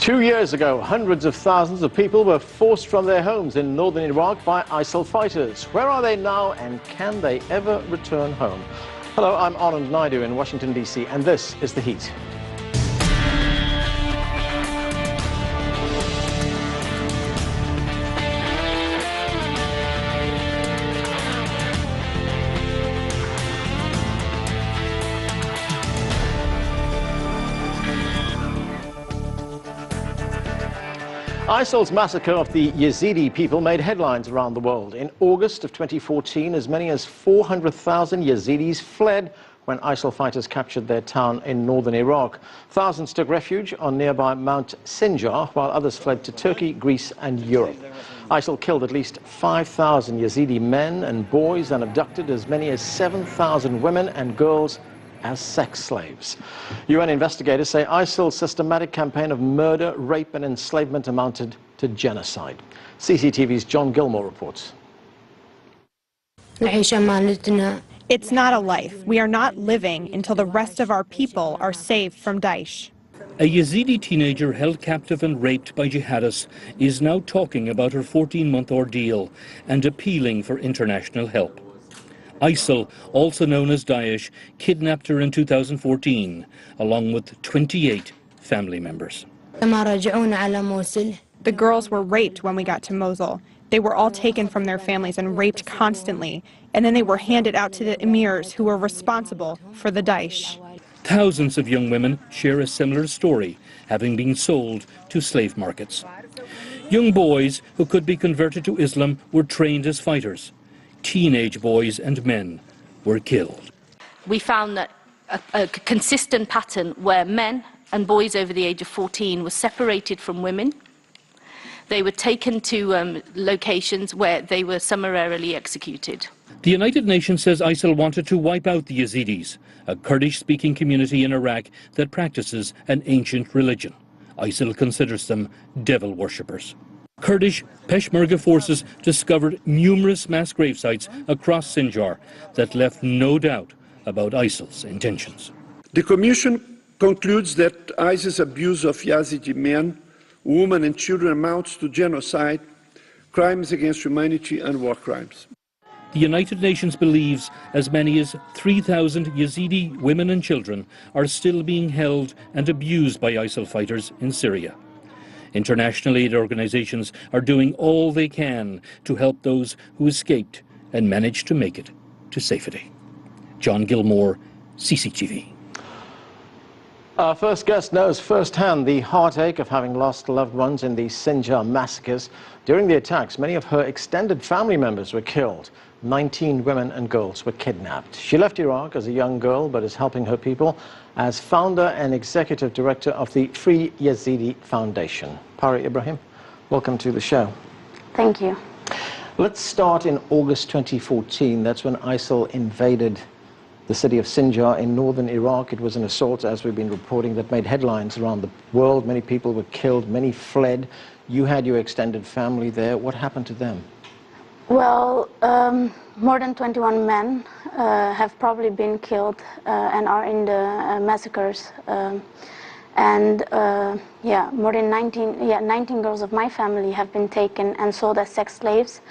2 years ago, hundreds of thousands of people were forced from their homes in northern Iraq by ISIL fighters. Where are they now, and can they ever return home? Hello, I'm Anand Naidu in Washington, D.C., and this is The Heat. ISIL's massacre of the Yazidi people made headlines around the world. In August of 2014, as many as 400,000 Yazidis fled when ISIL fighters captured their town in northern Iraq. Thousands took refuge on nearby Mount Sinjar, while others fled to Turkey, Greece and Europe. ISIL killed at least 5,000 Yazidi men and boys and abducted as many as 7,000 women and girls as sex slaves. UN investigators say ISIL's systematic campaign of murder, rape and enslavement amounted to genocide. CCTV's John Gilmore reports. It's not a life. We are not living until the rest of our people are saved from Daesh. A Yazidi teenager held captive and raped by jihadists is now talking about her 14-month ordeal and appealing for international help. ISIL, also known as Daesh, kidnapped her in 2014, along with 28 family members. The girls were raped when we got to Mosul. They were all taken from their families and raped constantly, and then they were handed out to the emirs who were responsible for the Daesh. Thousands of young women share a similar story, having been sold to slave markets. Young boys who could be converted to Islam were trained as fighters. Teenage boys and men were killed. We found that a consistent pattern where men and boys over the age of 14 were separated from women. They were taken to locations where they were summarily executed. The United Nations says ISIL wanted to wipe out the Yazidis, a Kurdish-speaking community in Iraq that practices an ancient religion. ISIL considers them devil worshippers. Kurdish Peshmerga forces discovered numerous mass grave sites across Sinjar that left no doubt about ISIL's intentions. The Commission concludes that ISIL's abuse of Yazidi men, women and children amounts to genocide, crimes against humanity and war crimes. The United Nations believes as many as 3,000 Yazidi women and children are still being held and abused by ISIL fighters in Syria. International aid organizations are doing all they can to help those who escaped and managed to make it to safety. John Gilmore, CCTV. Our first guest knows firsthand the heartache of having lost loved ones in the Sinjar massacres. During the attacks, many of her extended family members were killed. 19 women and girls were kidnapped. She left Iraq as a young girl, but is helping her people as founder and executive director of the Free Yazidi Foundation. Pari Ibrahim, welcome to the show. Thank you. Let's start in August 2014. That's when ISIL invaded the city of Sinjar in northern Iraq. It was an assault, as we've been reporting, that made headlines around the world. Many people were killed, many fled. You had your extended family there. What happened to them? Well, more than 21 men have probably been killed and are in the massacres. Yeah, more than 19 girls of my family have been taken and sold as sex slaves.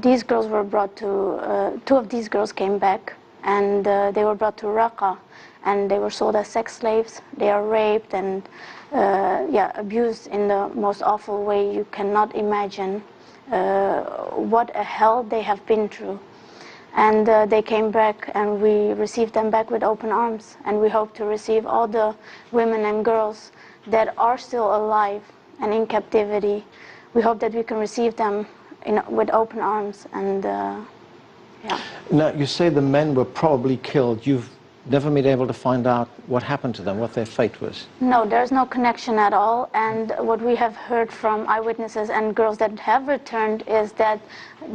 These girls were brought to, two of these girls came back, and they were brought to Raqqa, and they were sold as sex slaves. They are raped and abused in the most awful way you cannot imagine. What a hell they have been through. And they came back, and we received them back with open arms, and we hope to receive all the women and girls that are still alive and in captivity. We hope that we can receive them with open arms. And yeah. Now, you say the men were probably killed. You've never been able to find out what happened to them, what their fate was? No, there's no connection at all. And what we have heard from eyewitnesses and girls that have returned is that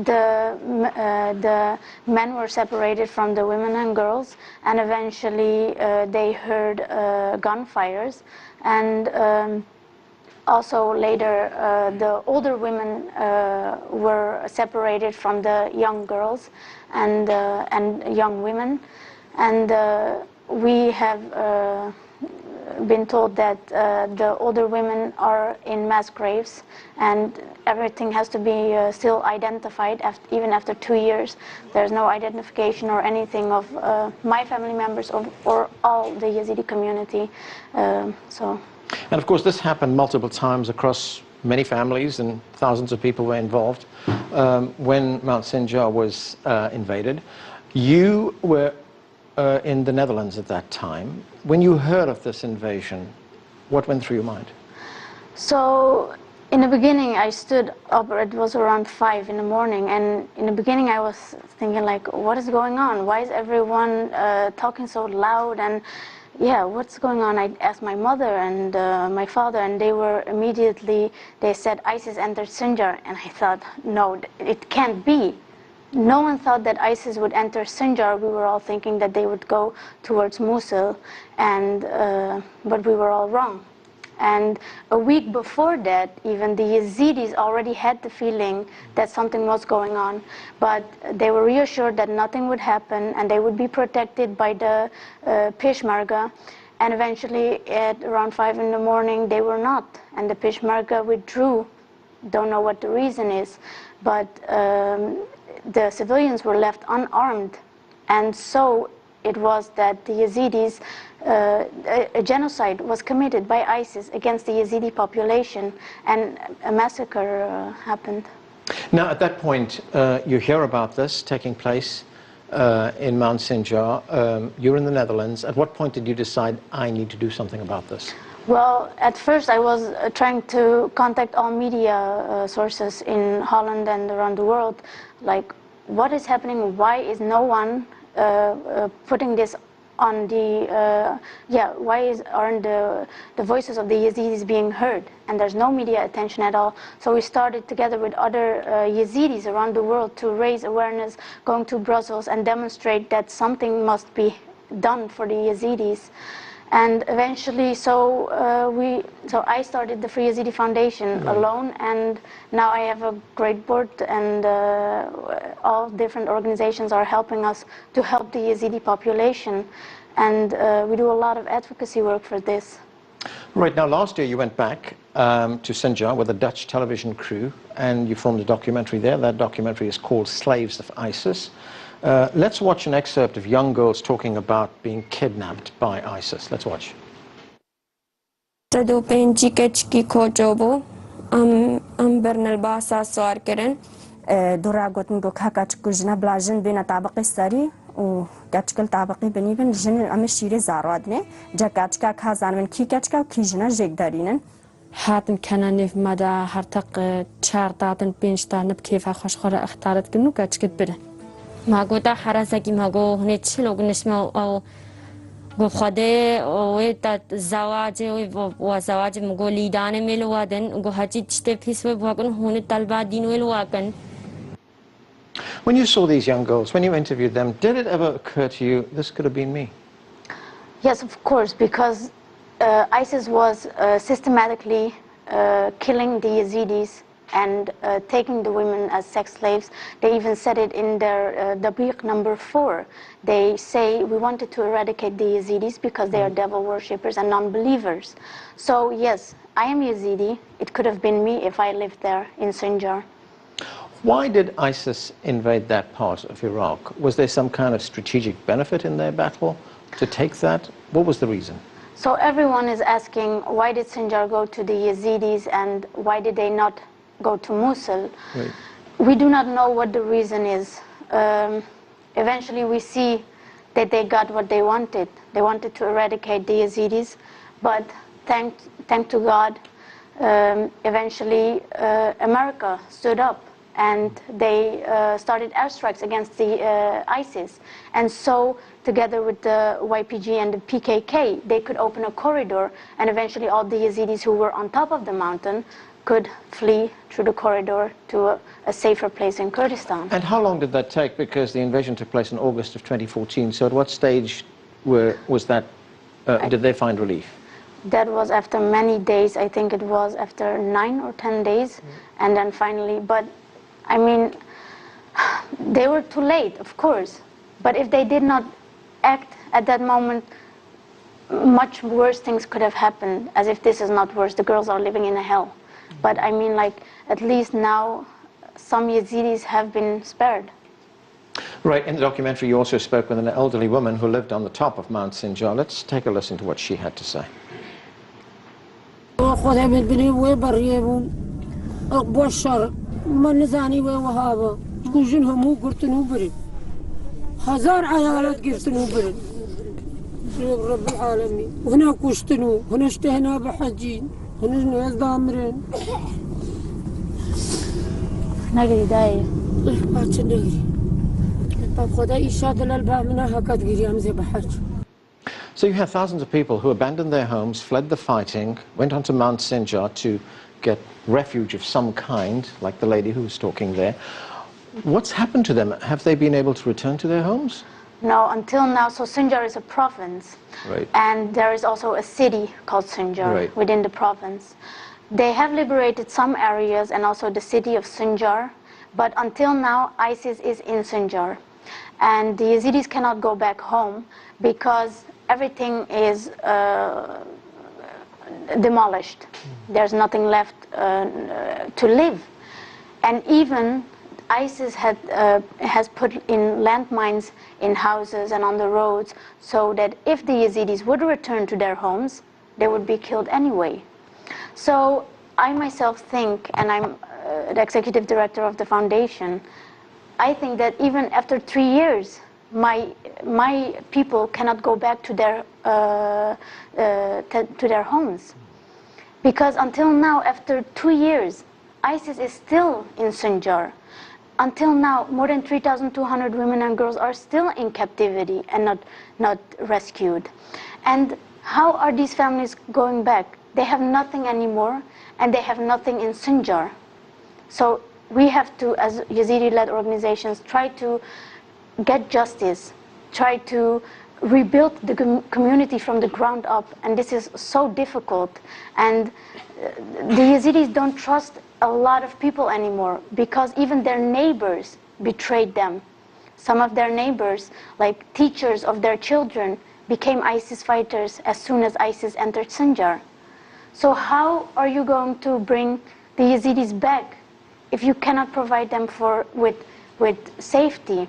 the men were separated from the women and girls, and eventually they heard gunfires. And also later, the older women were separated from the young girls and young women. And we have been told that the older women are in mass graves and everything has to be still identified even after 2 years. There's no identification or anything of my family members or all the Yazidi community. And of course this happened multiple times across many families and thousands of people were involved when Mount Sinjar was invaded. You were in the Netherlands at that time. When you heard of this invasion, what went through your mind? So in the beginning I stood up, it was around 5 in the morning, and in the beginning I was thinking like, what is going on? Why is everyone talking so loud? And yeah, what's going on? I asked my mother and my father, and they said ISIS entered Sinjar, and I thought, no, it can't be. No one thought that ISIS would enter Sinjar. We were all thinking that they would go towards Mosul, but we were all wrong. And a week before that, even the Yezidis already had the feeling that something was going on, but they were reassured that nothing would happen and they would be protected by the Peshmerga. And eventually, at around 5 in the morning, they were not, and the Peshmerga withdrew. Don't know what the reason is, but the civilians were left unarmed, and so it was that the Yazidis, a genocide was committed by ISIS against the Yazidi population, and a massacre happened. Now, at that point, you hear about this taking place in Mount Sinjar. You're in the Netherlands. At what point did you decide, I need to do something about this? Well, at first I was trying to contact all media sources in Holland and around the world, like, what is happening? Why is no one putting this on the, why aren't the voices of the Yazidis being heard? And there's no media attention at all. So we started together with other Yazidis around the world to raise awareness, going to Brussels and demonstrate that something must be done for the Yazidis. And eventually, so I started the Free Yazidi Foundation alone, and now I have a great board, and all different organizations are helping us to help the Yazidi population, and we do a lot of advocacy work for this. Right, now last year you went back to Sinjar with a Dutch television crew, and you filmed a documentary there. That documentary is called Slaves of ISIS. Let's watch an excerpt of young girls talking about being kidnapped by ISIS. Let's watch. حاتم كنانيف مدى هرتق چارتاتن پنجتان بكيفا خوشخورا اختارت كنو كاتشكت بره ما قوتا حراسكي ما قو هني تشلوق نسمو او قو خده ويتا زواجي وزواجي مقو ليداني ملوادن قو هاتي تشتي بيس ويبواقن هوني طلبا دين ويلواقن. When you saw these young girls, when you interviewed them, did it ever occur to you, this could have been me? Yes, of course, because ISIS was systematically killing the Yazidis and taking the women as sex slaves. They even said it in their Dabiq number 4. They say, we wanted to eradicate the Yazidis because they are devil worshippers and non-believers. So yes, I am Yazidi. It could have been me if I lived there in Sinjar. Why did ISIS invade that part of Iraq? Was there some kind of strategic benefit in their battle to take that? What was the reason? So everyone is asking, why did Sinjar go to the Yazidis and why did they not go to Mosul? Right. We do not know what the reason is. Eventually we see that they got what they wanted. They wanted to eradicate the Yazidis, but thank to God, eventually America stood up and they started airstrikes against the ISIS. And so, together with the YPG and the PKK, they could open a corridor, and eventually all the Yazidis who were on top of the mountain could flee through the corridor to a safer place in Kurdistan. And how long did that take? Because the invasion took place in August of 2014. So at what stage was that, did they find relief? That was after many days. I think it was after 9 or 10 days. And then finally, but I mean, they were too late, of course. But if they did not act at that moment, much worse things could have happened, as if this is not worse. The girls are living in a hell. But I mean, like, at least now some Yazidis have been spared. Right, in the documentary you also spoke with an elderly woman who lived on the top of Mount Sinjar. Let's take a listen to what she had to say. رب العالمين هنا كشتنو هنا اشتهنا بحجين هنا يزدامرين نجري داي ما تنجري طب خدا إيشاد الألباب منها كتجري أمزي بحج. So you have thousands of people who abandoned their homes, fled the fighting, went onto Mount Sinjar to get refuge of some kind, like the lady who was talking there. What's happened to them? Have they been able to return to their homes? No, until now. So Sinjar is a province, right. And there is also a city called Sinjar right. within the province. They have liberated some areas and also the city of Sinjar, but until now ISIS is in Sinjar. And the Yazidis cannot go back home because everything is demolished. There's nothing left to live. And even ISIS has put in landmines in houses and on the roads so that if the Yazidis would return to their homes, they would be killed anyway. So I myself think, and I'm the executive director of the foundation, I think that even after 3 years, my people cannot go back to their homes. Because until now, after 2 years, ISIS is still in Sinjar. Until now, more than 3,200 women and girls are still in captivity and not rescued. And how are these families going back? They have nothing anymore, and they have nothing in Sinjar. So we have to, as Yazidi-led organizations, try to get justice, try to rebuild the community from the ground up, and this is so difficult. And the Yazidis don't trust a lot of people anymore because even their neighbors betrayed them. Some of their neighbors, like teachers of their children, became ISIS fighters as soon as ISIS entered Sinjar. So how are you going to bring the Yazidis back if you cannot provide them with safety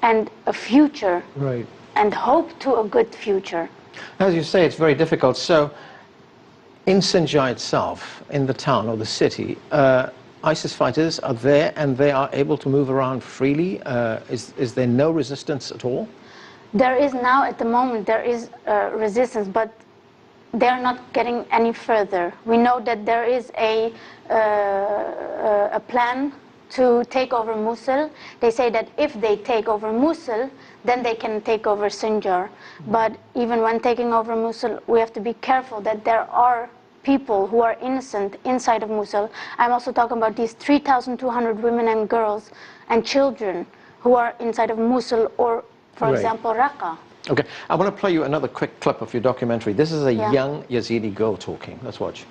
and a future, right, and hope to a good future? As you say, it's very difficult. So in Sinjar itself, in the town or the city, ISIS fighters are there and they are able to move around freely? Is there no resistance at all? There is now, at the moment, there is resistance, but they are not getting any further. We know that there is a plan to take over Mosul. They say that if they take over Mosul, then they can take over Sinjar. But even when taking over Mosul, we have to be careful that there are people who are innocent inside of Mosul. I'm also talking about these 3,200 women and girls and children who are inside of Mosul or, for right. example, Raqqa. Okay, I want to play you another quick clip of your documentary. This is a young Yazidi girl talking. Let's watch.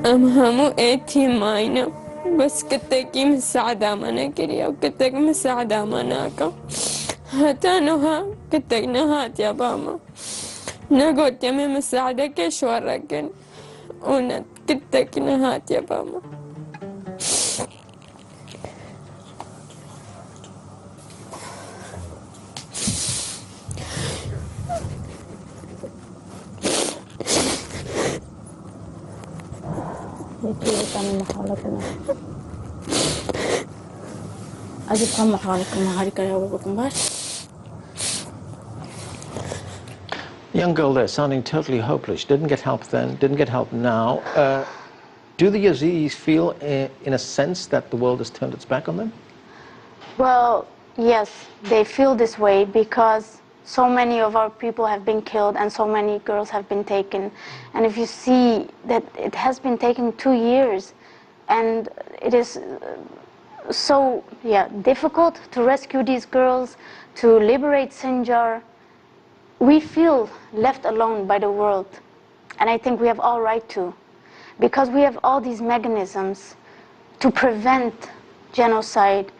همو ايتيماينا بس كتاكي مساعدة مانا كريا وكتاك مساعدة ماناكا هاتانوها كتاك نهات يا باما نقول يمي مساعدة كيش ورقن ونت كتاك نهات يا باما Young girl there, sounding totally hopeless. Didn't get help then, didn't get help now. Do the Yazidis feel, in a sense, that the world has turned its back on them? Well, yes, they feel this way because so many of our people have been killed and so many girls have been taken. And if you see that it has been taking 2 years and it is so difficult to rescue these girls, to liberate Sinjar, we feel left alone by the world. And I think we have all right to, because we have all these mechanisms to prevent genocide,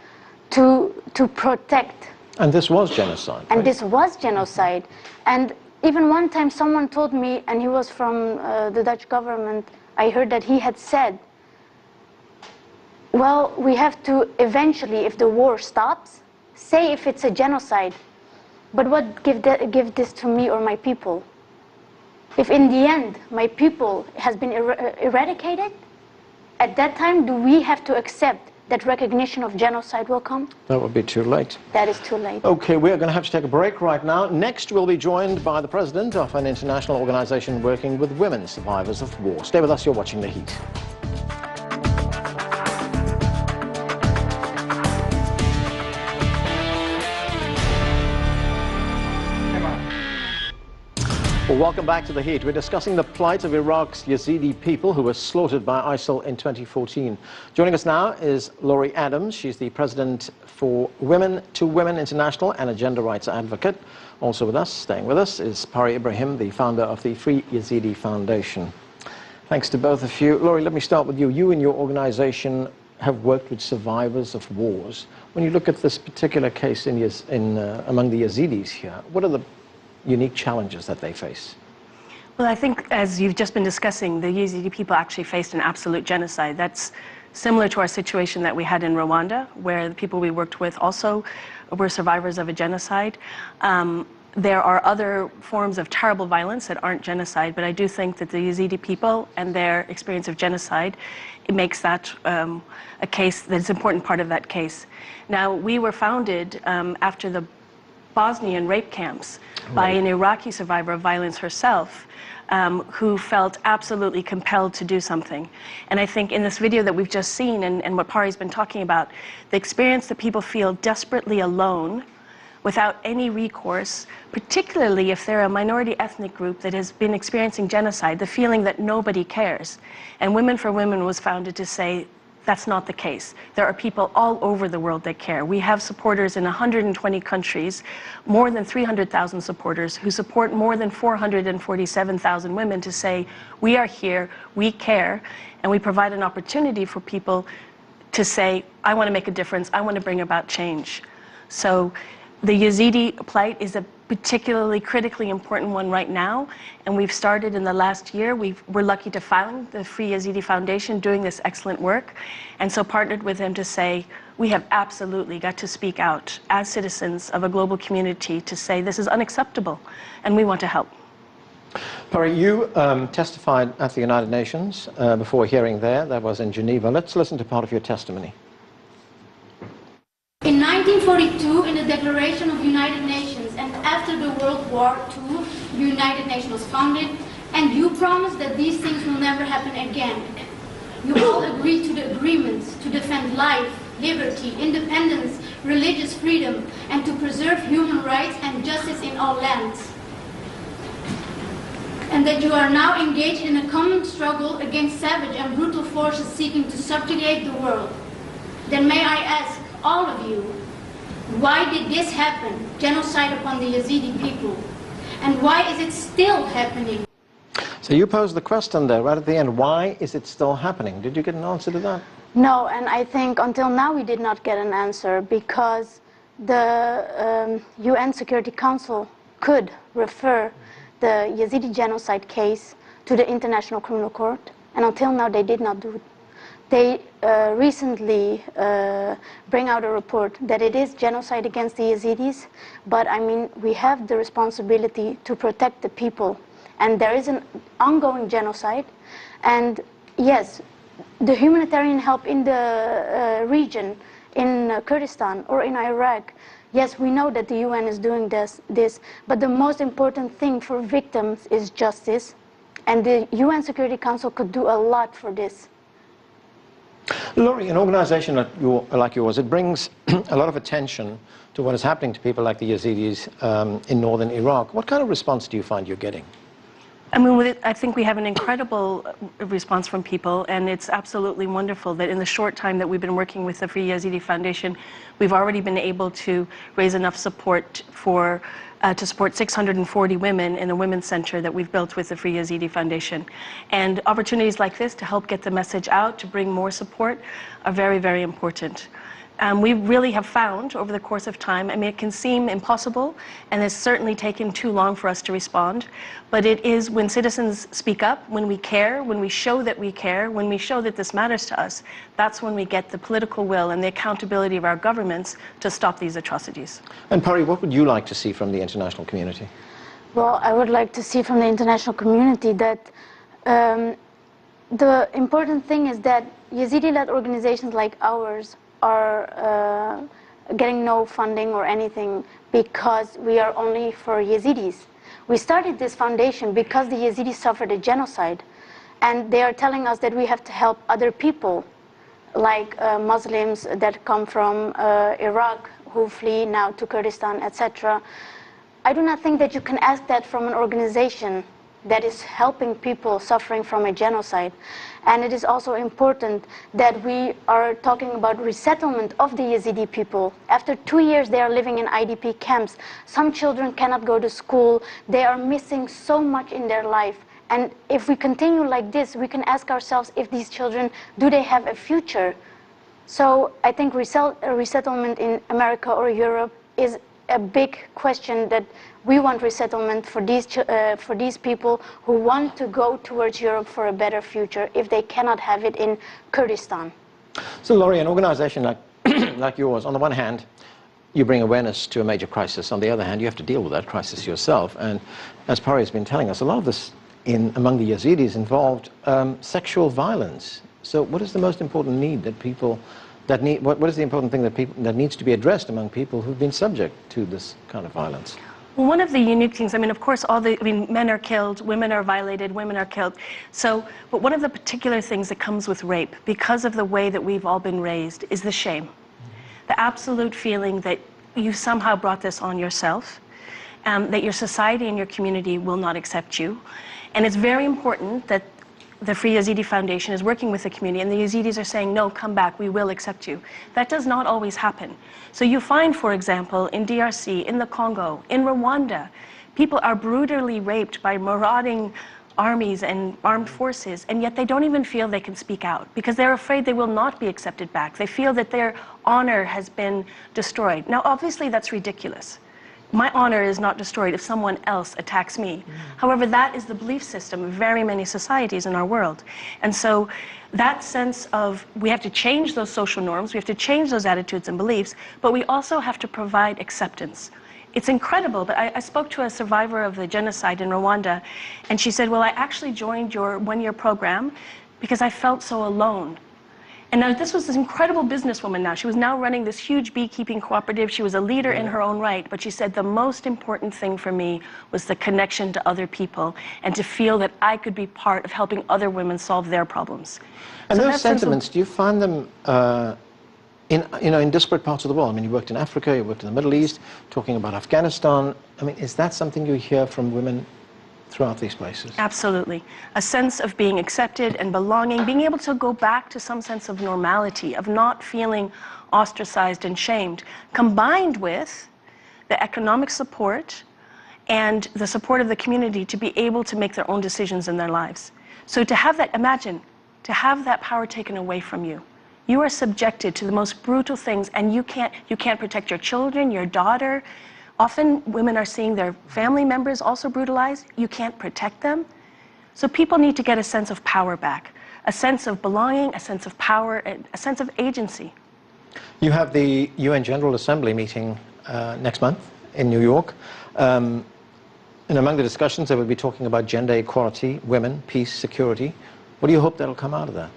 to protect And this was genocide. And right? this was genocide. And even one time someone told me, and he was from the Dutch government, I heard that he had said, well, we have to eventually, if the war stops, say if it's a genocide. But what give this to me or my people? If in the end my people has been eradicated, at that time do we have to accept that recognition of genocide will come? That would be too late. That is too late. Okay, we're going to have to take a break right now. Next, we'll be joined by the president of an international organization working with women survivors of war. Stay with us, you're watching The Heat. Well, welcome back to The Heat. We're discussing the plight of Iraq's Yazidi people who were slaughtered by ISIL in 2014. Joining us now is Laurie Adams. She's the president for Women to Women International and a gender rights advocate. Also with us, staying with us, is Pari Ibrahim, the founder of the Free Yazidi Foundation. Thanks to both of you. Laurie, let me start with you. You and your organization have worked with survivors of wars. When you look at this particular case among the Yazidis here, what are the unique challenges that they face? Well, I think, as you've just been discussing, the Yazidi people actually faced an absolute genocide. That's similar to our situation that we had in Rwanda, where the people we worked with also were survivors of a genocide. There are other forms of terrible violence that aren't genocide, but I do think that the Yazidi people and their experience of genocide, it makes that a case that's an important part of that case. Now, we were founded after the Bosnian rape camps by an Iraqi survivor of violence herself, who felt absolutely compelled to do something. And I think in this video that we've just seen and what Pari's been talking about, the experience that people feel desperately alone without any recourse, particularly if they're a minority ethnic group that has been experiencing genocide, the feeling that nobody cares. And Women for Women was founded to say, that's not the case. There are people all over the world that care. We have supporters in 120 countries, more than 300,000 supporters who support more than 447,000 women to say, we are here, we care, and we provide an opportunity for people to say, I want to make a difference, I want to bring about change. So the Yazidi plight is a particularly critically important one right now, and we've started in the last year. We're lucky to found the Free Yazidi Foundation doing this excellent work, and so partnered with them to say, we have absolutely got to speak out as citizens of a global community to say this is unacceptable, and we want to help. Pari, you testified at the United Nations before a hearing there. That was in Geneva. Let's listen to part of your testimony. In 1942, in the Declaration of United Nations, and after the World War II, the United Nations was founded, and you promised that these things will never happen again. You all agreed to the agreements to defend life, liberty, independence, religious freedom, and to preserve human rights and justice in all lands. And that you are now engaged in a common struggle against savage and brutal forces seeking to subjugate the world. Then may I ask, all of you, why did this happen, genocide upon the Yazidi people? And why is it still happening? So you posed the question there right at the end, why is it still happening? Did you get an answer to that? No, and I think until now we did not get an answer because the UN Security Council could refer the Yazidi genocide case to the International Criminal Court, and until now they did not do it. They recently bring out a report that it is genocide against the Yazidis, but I mean, we have the responsibility to protect the people. And there is an ongoing genocide. And yes, the humanitarian help in the region, in Kurdistan or in Iraq, yes, we know that the UN is doing this, but the most important thing for victims is justice. And the UN Security Council could do a lot for this. Laurie, an organization like yours, it brings a lot of attention to what is happening to people like the Yazidis in northern Iraq. What kind of response do you find you're getting? I mean, I think we have an incredible response from people, and it's absolutely wonderful that in the short time that we've been working with the Free Yazidi Foundation, we've already been able to raise enough support for to support 640 women in a women's center that we've built with the Free Yazidi Foundation. And opportunities like this to help get the message out, to bring more support, are very, very important. We really have found over the course of time, I mean, it can seem impossible and it's certainly taken too long for us to respond, but it is when citizens speak up, when we care, when we show that we care, when we show that this matters to us, that's when we get the political will and the accountability of our governments to stop these atrocities. And Pari, what would you like to see from the international community? Well, I would like to see from the international community that the important thing is that Yazidi-led organizations like ours are getting no funding or anything because we are only for Yazidis. We started this foundation because the Yazidis suffered a genocide, and they are telling us that we have to help other people, like Muslims that come from Iraq who flee now to Kurdistan, etc. I do not think that you can ask that from an organization that is helping people suffering from a genocide. And it is also important that we are talking about resettlement of the Yazidi people. After 2 years they are living in IDP camps. Some children cannot go to school. They are missing so much in their life. And if we continue like this, we can ask ourselves if these children, do they have a future? So I think resettlement in America or Europe is a big question, that we want resettlement for these people who want to go towards Europe for a better future if they cannot have it in Kurdistan. So Laurie, an organization like yours, on the one hand, you bring awareness to a major crisis. On the other hand, you have to deal with that crisis yourself. And as Pari has been telling us, a lot of this among the Yazidis involved sexual violence. So what is the most important need that people what is the important thing that needs to be addressed among people who've been subject to this kind of violence? Well, one of the unique things, I mean, of course, men are killed, women are violated, women are killed. So, but one of the particular things that comes with rape, because of the way that we've all been raised, is the shame. The absolute feeling that you somehow brought this on yourself, that your society and your community will not accept you. And it's very important that the Free Yazidi Foundation is working with the community, and the Yazidis are saying, no, come back, we will accept you. That does not always happen. So you find, for example, in DRC, in the Congo, in Rwanda, people are brutally raped by marauding armies and armed forces, and yet they don't even feel they can speak out because they're afraid they will not be accepted back. They feel that their honor has been destroyed. Now, obviously, that's ridiculous. My honor is not destroyed if someone else attacks me. However, that is the belief system of very many societies in our world. And so that sense of we have to change those social norms, we have to change those attitudes and beliefs, but we also have to provide acceptance. It's incredible, but I spoke to a survivor of the genocide in Rwanda, and she said, well, I actually joined your one-year program because I felt so alone. And now this was this incredible businesswoman now. She was now running this huge beekeeping cooperative. She was a leader in her own right. But she said the most important thing for me was the connection to other people and to feel that I could be part of helping other women solve their problems. And so those sentiments, do you find them in disparate parts of the world? I mean, you worked in Africa, you worked in the Middle East, talking about Afghanistan. I mean, is that something you hear from women throughout these places? Absolutely. A sense of being accepted and belonging, being able to go back to some sense of normality, of not feeling ostracized and shamed, combined with the economic support and the support of the community to be able to make their own decisions in their lives. So to have that, imagine, to have that power taken away from you. You are subjected to the most brutal things, and you can't protect your children, your daughter. Often women are seeing their family members also brutalized. You can't protect them. So people need to get a sense of power back, a sense of belonging, a sense of power, and a sense of agency. You have the UN General Assembly meeting next month in New York. And among the discussions, they will be talking about gender equality, women, peace, security. What do you hope that'll come out of that?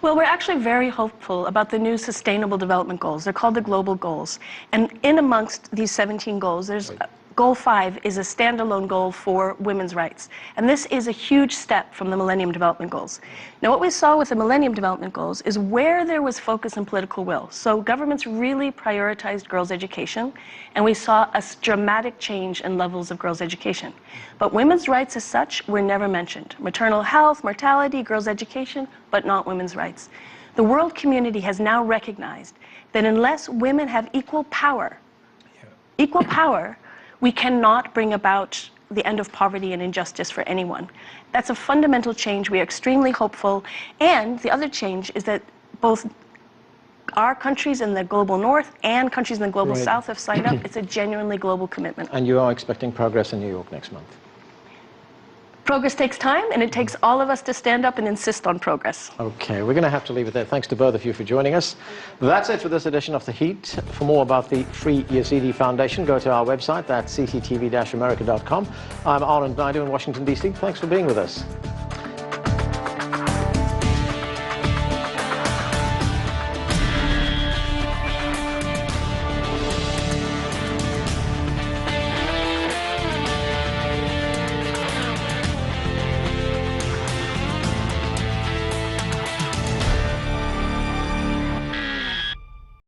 Well, we're actually very hopeful about the new Sustainable Development Goals. They're called the Global Goals. And in amongst these 17 goals, there's Goal 5 is a standalone goal for women's rights. And this is a huge step from the Millennium Development Goals. Now, what we saw with the Millennium Development Goals is where there was focus and political will. So governments really prioritized girls' education, and we saw a dramatic change in levels of girls' education. But women's rights as such were never mentioned. Maternal health, mortality, girls' education, but not women's rights. The world community has now recognized that unless women have equal power, we cannot bring about the end of poverty and injustice for anyone. That's a fundamental change. We are extremely hopeful. And the other change is that both our countries in the global north and countries in the global south have signed up. It's a genuinely global commitment. And you are expecting progress in New York next month? Progress takes time, and it takes all of us to stand up and insist on progress. Okay, we're going to have to leave it there. Thanks to both of you for joining us. That's it for this edition of The Heat. For more about the Free Yazidi Foundation, go to our website, that's cctv-america.com. I'm Anand Naidu in Washington, D.C. Thanks for being with us.